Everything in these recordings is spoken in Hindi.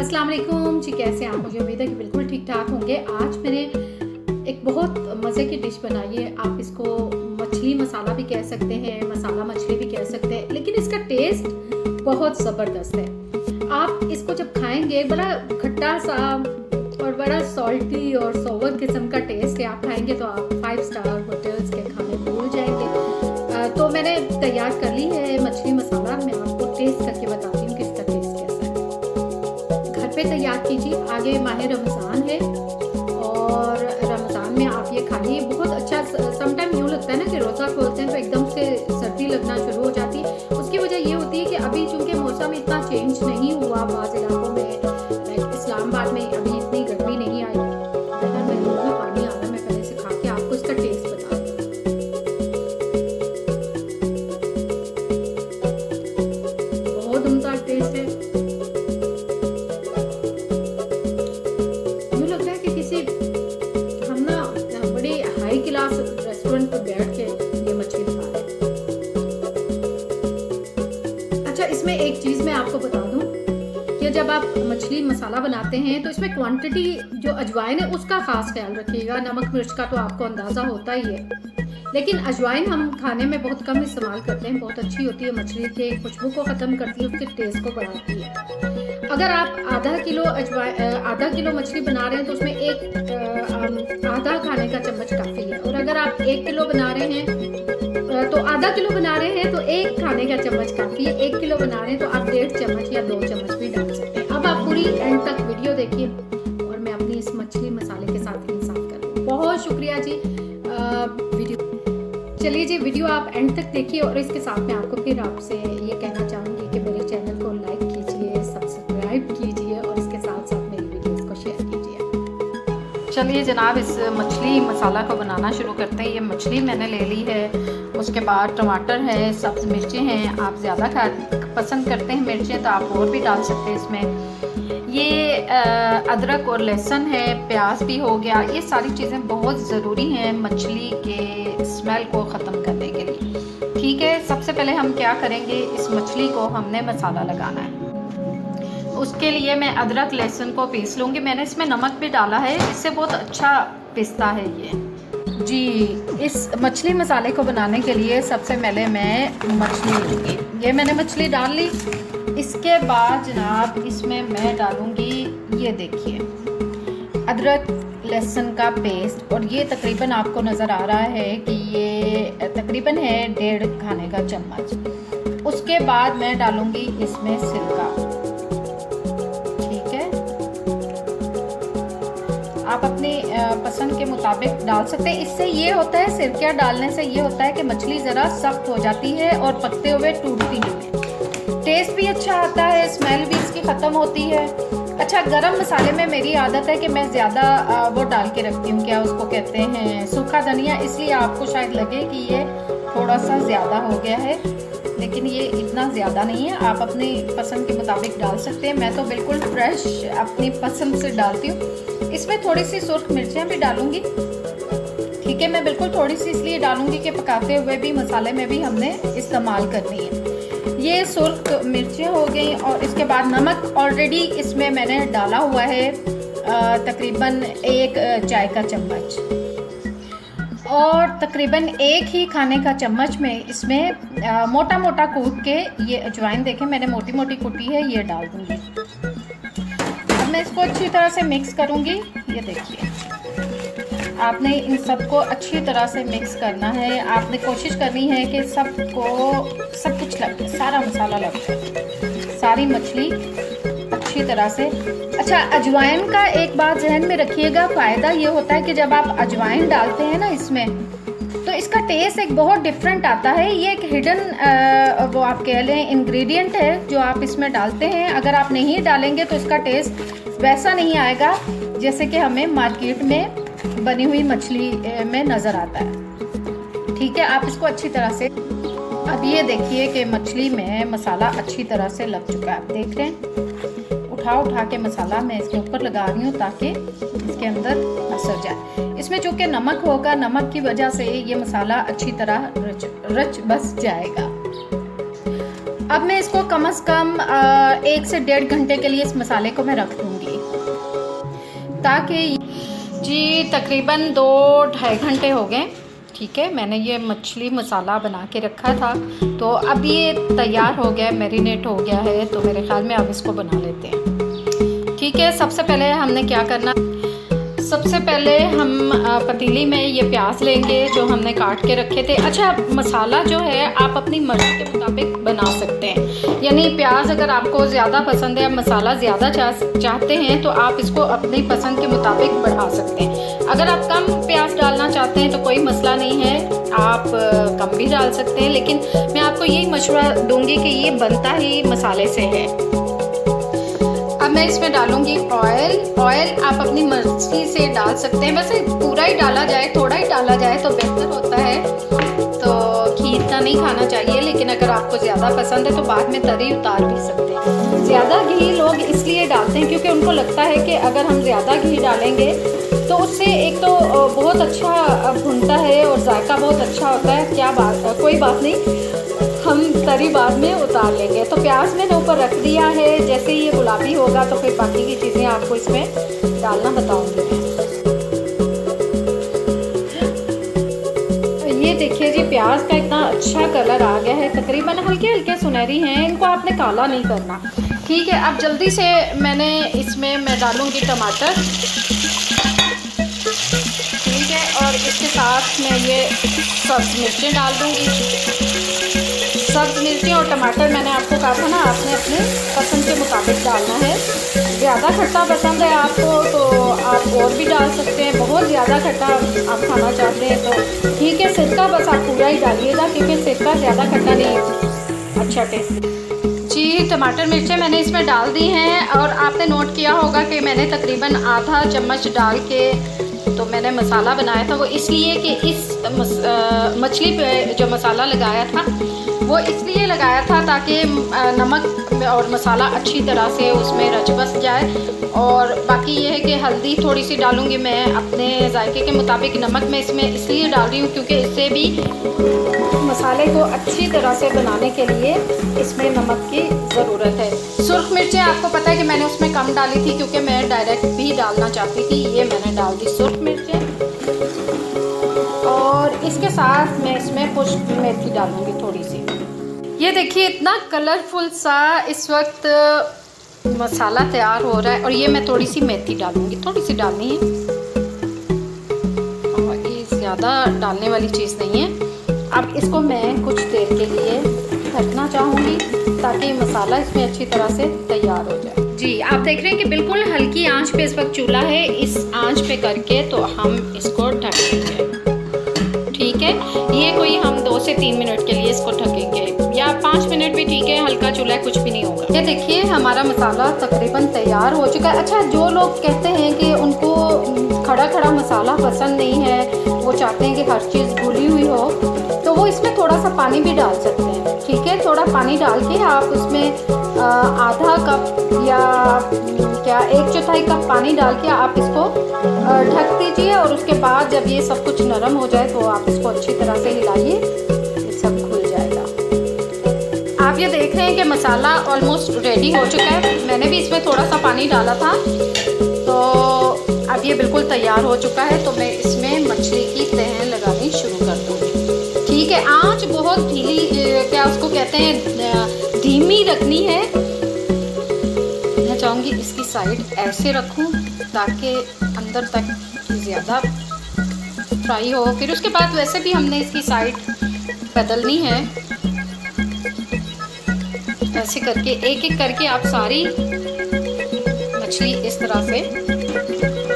अस्सलाम वालेकुम जी, कैसे हैं आप? मुझे उम्मीद है कि बिल्कुल ठीक ठाक होंगे। आज मैंने एक बहुत मज़े की डिश बनाई है। आप इसको मछली मसाला भी कह सकते हैं, मसाला मछली भी कह सकते हैं, लेकिन इसका टेस्ट बहुत ज़बरदस्त है। आप इसको जब खाएंगे बड़ा खट्टा सा और बड़ा सॉल्टी और सोवर किस्म का टेस्ट है। आप खाएंगे तो आप 5 स्टार होटल्स के खाने भूल जाएंगे। तो मैंने तैयार कर ली है मछली मसाला। मैं आपको टेस्ट करके बताती हूँ कि इसका टेस्ट कैसा है। घर पे तैयार कीजिए। आगे माह रमज़ान है और रमज़ान में आप ये खाइए। बहुत अच्छा। समटाइम यूँ लगता है ना कि रोज़ा खोलते हैं तो एकदम से सर्दी लगना शुरू हो जाती है। उसकी वजह ये होती है कि अभी चूँकि मौसम इतना चेंज नहीं हुआ, बाज़ इलाकों में लाइक इस्लामाबाद में अभी इतनी गर्मी नहीं आई। मेरा मुँह में पानी आ रहा है। मैं पहले से खा के आपको इसका टेस्ट बता दूँ। बहुत उम्दा टेस्ट है। यूँ लग रहा है कि किसी हम ना बड़ी हाई क्लास रेस्टोरेंट पर बैठ के ये मछली खा रहे हैं। अच्छा, इसमें एक चीज़ मैं आपको बता दूं कि जब आप मछली मसाला बनाते हैं तो इसमें क्वांटिटी जो अजवाइन है उसका खास ख्याल रखिएगा। नमक मिर्च का तो आपको अंदाज़ा होता ही है, लेकिन अजवाइन हम खाने में बहुत कम इस्तेमाल करते हैं। बहुत अच्छी होती है, मछली के खुशबू को ख़त्म करती है, उसके टेस्ट को बढ़ाती है। अगर आप आधा किलो मछली बना रहे हैं तो उसमें आधा खाने का चम्मच काफ़ी है। और अगर आप 1 किलो बना रहे हैं तो आधा किलो बना रहे हैं तो 1 खाने का चम्मच काफ़ी है। 1 किलो बना रहे हैं तो आप 1.5 चम्मच या 2 चम्मच भी डाल सकते हैं। अब आप पूरी एंड तक वीडियो देखिए और मैं अपनी इस मछली मसाले के साथ इंसाफ करूँ। बहुत शुक्रिया जी। वीडियो चलिए जी, वीडियो आप एंड तक देखिए। और इसके साथ मैं आपको फिर आपसे ये कहना चाहूँगी कि मेरे चैनल को लाइक कीजिए, सब्सक्राइब कीजिए और इसके साथ साथ मेरी वीडियोस को शेयर कीजिए। चलिए जनाब, इस मछली मसाला को बनाना शुरू करते हैं। ये मछली मैंने ले ली है, उसके बाद टमाटर है, सब्ज़ मिर्चें हैं। आप ज़्यादा पसंद करते हैं मिर्चें तो आप और भी डाल सकते हैं इसमें। ये अदरक और लहसुन है, प्याज भी हो गया। ये सारी चीज़ें बहुत ज़रूरी हैं मछली के स्मेल को ख़त्म करने के लिए। ठीक है, सबसे पहले हम क्या करेंगे, इस मछली को हमने मसाला लगाना है। उसके लिए मैं अदरक लहसुन को पीस लूँगी। मैंने इसमें नमक भी डाला है, इससे बहुत अच्छा पिसता है ये जी। इस मछली मसाले को बनाने के लिए सबसे पहले मैं मछली लूँगी। ये मैंने मछली डाल ली। इसके बाद जनाब इसमें मैं डालूँगी, ये देखिए, अदरक लहसुन का पेस्ट। और ये तकरीबन आपको नज़र आ रहा है कि ये तकरीबन है 1.5 खाने का चम्मच। उसके बाद मैं डालूँगी इसमें सिरका। ठीक है, आप अपनी पसंद के मुताबिक डाल सकते हैं। इससे ये होता है, सिरका डालने से ये होता है कि मछली ज़रा सख्त हो जाती है और पकते हुए टूटती नहीं है। टेस्ट भी अच्छा आता है, स्मेल भी इसकी ख़त्म होती है। अच्छा, गरम मसाले में मेरी आदत है कि मैं ज़्यादा वो डाल के रखती हूँ, क्या उसको कहते हैं, सूखा धनिया। इसलिए आपको शायद लगे कि ये थोड़ा सा ज़्यादा हो गया है, लेकिन ये इतना ज़्यादा नहीं है। आप अपनी पसंद के मुताबिक डाल सकते हैं। मैं तो बिल्कुल फ्रेश अपनी पसंद से डालती हूँ। इसमें थोड़ी सी सुर्ख मिर्चें भी डालूँगी। ठीक है, मैं बिल्कुल थोड़ी सी इसलिए डालूँगी कि पकाते हुए भी मसाले में भी हमने इस्तेमाल करनी है। ये सुर्ख मिर्चें हो गई और इसके बाद नमक ऑलरेडी इसमें मैंने डाला हुआ है, तकरीबन 1 चाय का चम्मच। और तकरीबन 1 ही खाने का चम्मच में इसमें मोटा मोटा कूट के ये अजवाइन, देखें मैंने मोटी मोटी कूटी है, ये डाल दूँगी। अब मैं इसको अच्छी तरह से मिक्स करूँगी। ये देखिए, आपने इन सबको अच्छी तरह से मिक्स करना है। आपने कोशिश करनी है कि सब कुछ लग जाए, सारा मसाला लग जाए, सारी मछली अच्छी तरह से। अच्छा, अजवाइन का एक बात जहन में रखिएगा, फ़ायदा ये होता है कि जब आप अजवाइन डालते हैं ना इसमें, तो इसका टेस्ट एक बहुत डिफरेंट आता है। ये एक हिडन वो आप कह लें इंग्रेडिएंट है जो आप इसमें डालते हैं। अगर आप नहीं डालेंगे तो इसका टेस्ट वैसा नहीं आएगा जैसे कि हमें मार्केट में बनी हुई मछली में नज़र आता है। ठीक है, आप इसको अच्छी तरह से, अब ये देखिए कि मछली में मसाला अच्छी तरह से लग चुका है। आप देख रहे हैं, उठा के मसाला मैं इसके ऊपर लगा रही हूँ ताकि इसके अंदर असर जाए। इसमें चूँकि नमक होगा, नमक की वजह से ये मसाला अच्छी तरह रच बस जाएगा। अब मैं इसको कम से कम 1 से 1.5 घंटे के लिए इस मसाले को मैं रख दूँगी, ताकि जी तकरीबन 2-2.5 घंटे हो गए। ठीक है, मैंने ये मछली मसाला बना के रखा था, तो अब ये तैयार हो गया, मैरिनेट हो गया है। तो मेरे ख्याल में अब इसको बना लेते हैं। ठीक है, सबसे पहले हमने क्या करना, सबसे पहले हम पतीली में ये प्याज लेंगे जो हमने काट के रखे थे। अच्छा, मसाला जो है आप अपनी मर्ज़ी के मुताबिक बना सकते हैं, यानी प्याज अगर आपको ज़्यादा पसंद है, मसाला ज़्यादा चाहते हैं, तो आप इसको अपनी पसंद के मुताबिक बढ़ा सकते हैं। अगर आप कम प्याज डालना चाहते हैं तो कोई मसला नहीं है, आप कम भी डाल सकते हैं, लेकिन मैं आपको यही मशवरा दूंगी कि ये बनता ही मसाले से है। अब मैं इसमें डालूंगी ऑयल आप अपनी मर्ज़ी से डाल सकते हैं, वैसे पूरा ही डाला जाए, थोड़ा ही डाला जाए तो बेहतर होता है। तो घी इतना नहीं खाना चाहिए, लेकिन अगर आपको ज़्यादा पसंद है तो बाद में तरी उतार भी सकते हैं। ज़्यादा घी लोग इसलिए डालते हैं क्योंकि उनको लगता है कि अगर हम ज़्यादा घी डालेंगे तो उससे एक तो बहुत अच्छा भुनता है और जायका बहुत अच्छा होता है। क्या बात, कोई बात नहीं, हम तरी बाद में उतार लेंगे। तो प्याज मैंने ऊपर रख दिया है, जैसे ही ये गुलाबी होगा तो फिर बाकी की चीज़ें आपको इसमें डालना बताऊंगी मैं। ये देखिए जी, प्याज का इतना अच्छा कलर आ गया है, तकरीबन हल्के हल्के सुनहरी हैं, इनको आपने काला नहीं करना। ठीक है, अब जल्दी से मैं डालूंगी टमाटर। ठीक है, और इसके साथ मैं ये सब्ज़ मिर्चें डाल दूँगी। सब्ज़ मिर्ची और टमाटर मैंने आपको कहा था ना, आपने अपने पसंद के मुताबिक डालना है। ज़्यादा खट्टा पसंद है आपको तो आप और भी डाल सकते हैं, बहुत ज़्यादा खट्टा आप खाना चाहते हैं तो ठीक है, सिरका बस आप पूरा ही डालिएगा, क्योंकि सिरका ज़्यादा खट्टा नहीं अच्छा टेस्ट। जी, टमाटर मिर्चें मैंने इसमें डाल दी हैं, और आपने नोट किया होगा कि मैंने तकरीबन आधा चम्मच डाल के तो मैंने मसाला बनाया था। वो इसलिए कि इस मछली पे जो मसाला लगाया था वो इसलिए लगाया था ताकि नमक और मसाला अच्छी तरह से उसमें रच बस जाए। और बाकी ये है कि हल्दी थोड़ी सी डालूँगी मैं अपने जायके के मुताबिक। नमक मैं इसमें इसलिए डाल रही हूँ क्योंकि इससे भी मसाले को अच्छी तरह से बनाने के लिए इसमें नमक की ज़रूरत है। सुर्ख मिर्चें आपको पता है कि मैंने उसमें कम डाली थी क्योंकि मैं डायरेक्ट भी डालना चाहती थी, ये मैंने डाल दी सुर्ख मिर्चें। और इसके साथ मैं इसमें पुष्प मेथी डालूँगी थोड़ी सी। ये देखिए, इतना कलरफुल सा इस वक्त मसाला तैयार हो रहा है, और ये मैं थोड़ी सी मेथी डालूँगी, थोड़ी सी डालनी है, और ये ज़्यादा डालने वाली चीज़ नहीं है। अब इसको मैं कुछ देर के लिए ढकना चाहूँगी ताकि मसाला इसमें अच्छी तरह से तैयार हो जाए। जी, आप देख रहे हैं कि बिल्कुल हल्की आंच पे इस वक्त चूल्हा है, इस आंच पे करके तो हम इसको ढक देंगे। ठीक है, ये कोई हम 2 से 3 मिनट के लिए इसको ढकेंगे, या 5 मिनट भी ठीक है, हल्का चूल्हा है, कुछ भी नहीं होगा। ये देखिए, हमारा मसाला तकरीबन तैयार हो चुका है। अच्छा, जो लोग कहते हैं कि उनको खड़ा खड़ा मसाला पसंद नहीं है, वो चाहते हैं कि हर चीज़ घुली हुई हो, तो वो इसमें थोड़ा सा पानी भी डाल सकते हैं। ठीक है, थोड़ा पानी डाल के आप उसमें आधा कप या क्या 1/4 कप पानी डाल के आप इसको ढक दीजिए, और उसके बाद जब ये सब कुछ नरम हो जाए तो आप इसको अच्छी तरह से हिलाइए, ये सब घुल जाएगा। आप ये देख रहे हैं कि मसाला ऑलमोस्ट रेडी हो चुका है। मैंने भी इसमें थोड़ा सा पानी डाला था, तो अब ये बिल्कुल तैयार हो चुका है। तो मैं इसमें मछली की तह लगानी शुरू कर दूँगी। ठीक है, आंच बहुत ढीली, क्या उसको कहते हैं, धीमी रखनी है। मैं चाहूँगी इसकी साइड ऐसे रखूँ ताकि अंदर तक ज़्यादा फ्राई हो, फिर उसके बाद वैसे भी हमने इसकी साइड बदलनी है। ऐसे करके एक एक करके आप सारी मछली इस तरह से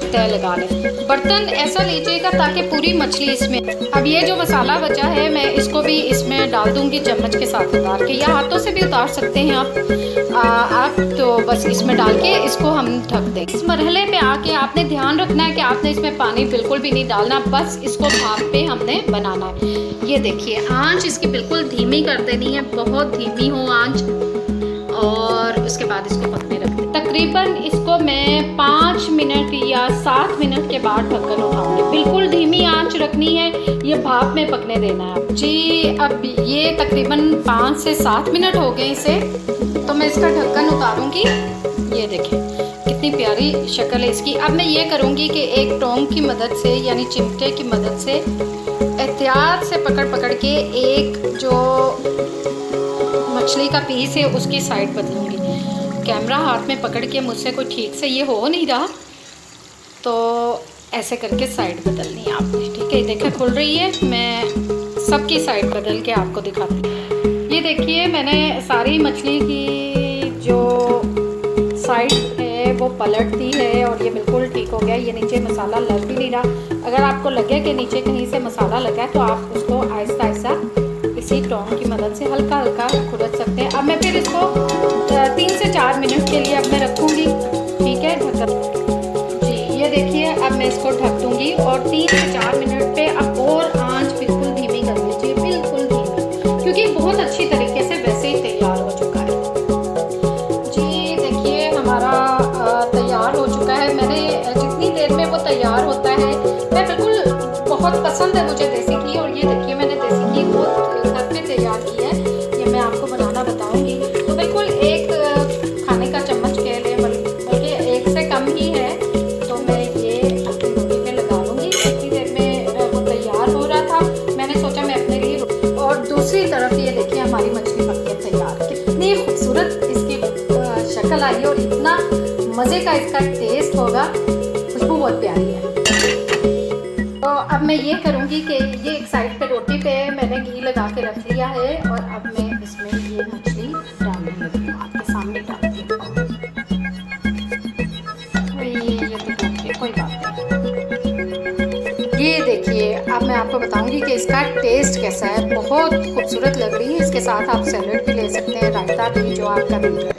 तय लगा लें। बर्तन ऐसा लीजिएगा ताकि पूरी मछली इसमें। अब ये जो मसाला बचा है मैं इसको भी इसमें डाल दूंगी चम्मच के साथ उतार के, या हाथों से भी उतार सकते हैं आप तो बस इसमें डाल के इसको हम ढक दें। इस मरहले पे आके आपने ध्यान रखना है कि आपने इसमें पानी बिल्कुल भी नहीं डालना, बस इसको भाप पे हमने बनाना है। ये देखिए, आंच इसकी बिल्कुल धीमी कर देनी है, बहुत धीमी हो आंच, और उसके बाद इसको पकने रख दें। तकरीबन इसको मैं 5 मिनट या 7 मिनट के बाद ढक्कन उठाऊंगी। बिल्कुल धीमी आंच रखनी है, ये भाप में पकने देना है जी। अब ये तकरीबन 5 से 7 मिनट हो गए इसे, तो मैं इसका ढक्कन उतारूंगी। ये देखें कितनी प्यारी शक्ल है इसकी। अब मैं ये करूंगी कि एक टोंग की मदद से यानी चिमटे की मदद से एहतियात से पकड़ पकड़ के एक जो मछली का पीस है उसकी साइड बदलूंगी। कैमरा हाथ में पकड़ के मुझसे कोई ठीक से ये हो नहीं रहा, तो ऐसे करके साइड बदलनी है आपने, ठीक है। देखिए खुल रही है, मैं सबकी साइड बदल के आपको दिखाती हूँ। ये देखिए मैंने सारी मछली की जो साइड है वो पलट दी है और ये बिल्कुल ठीक हो गया। ये नीचे मसाला लग भी नहीं रहा। अगर आपको लगे कि नीचे कहीं से मसाला लगा है तो आप उसको आहिस्ता आहिस्ता इसी टोंग की मदद से हल्का हल्का खुरच सकते हैं। अब मैं फिर इसको 3 से 4 मिनट के लिए अब मैं रखूँगी, ठीक है, ढक जी। ये देखिए अब मैं इसको ढक दूँगी और 3 से 4 मिनट पे अब और आंच बिल्कुल धीमी कर लीजिए, बिल्कुल धीमी, क्योंकि बहुत अच्छी तरीके से वैसे ही तैयार हो चुका है जी। देखिए हमारा तैयार हो चुका है। मैंने जितनी देर में वो तैयार होता है, मैं बिल्कुल बहुत पसंद है मुझे देसी घी, और ये देखिए मैंने देसी घी बहुत घर पे तैयार की है। ये मैं आपको बनाना बताऊंगी। तो बिल्कुल एक खाने का चम्मच कह लें, बल्कि एक से कम ही है, तो मैं ये अपनी रोटी पे लगा लूँगी। इतनी देर में वो तैयार हो रहा था, मैंने सोचा मैं अपने लिए। और दूसरी तरफ ये देखिए हमारी मछली पक के तैयार, कितनी खूबसूरत इसकी शक्ल आई और इतना मज़े का इसका टेस्ट होगा, खुशबू बहुत प्यारी है। तो अब मैं ये करूँगी कि ये एक साइड पे रोटी पे मैंने घी लगा के रख लिया है और अब मैं इसमें ये मछली डालने लगी हूँ, आपके सामने डालती हूँ। ये तो देखिए कोई बात नहीं। ये देखिए अब मैं आपको बताऊंगी कि इसका टेस्ट कैसा है। बहुत खूबसूरत लग रही है। इसके साथ आप सैलेड भी ले सकते हैं, रायता भी, जो आपका दिल करे।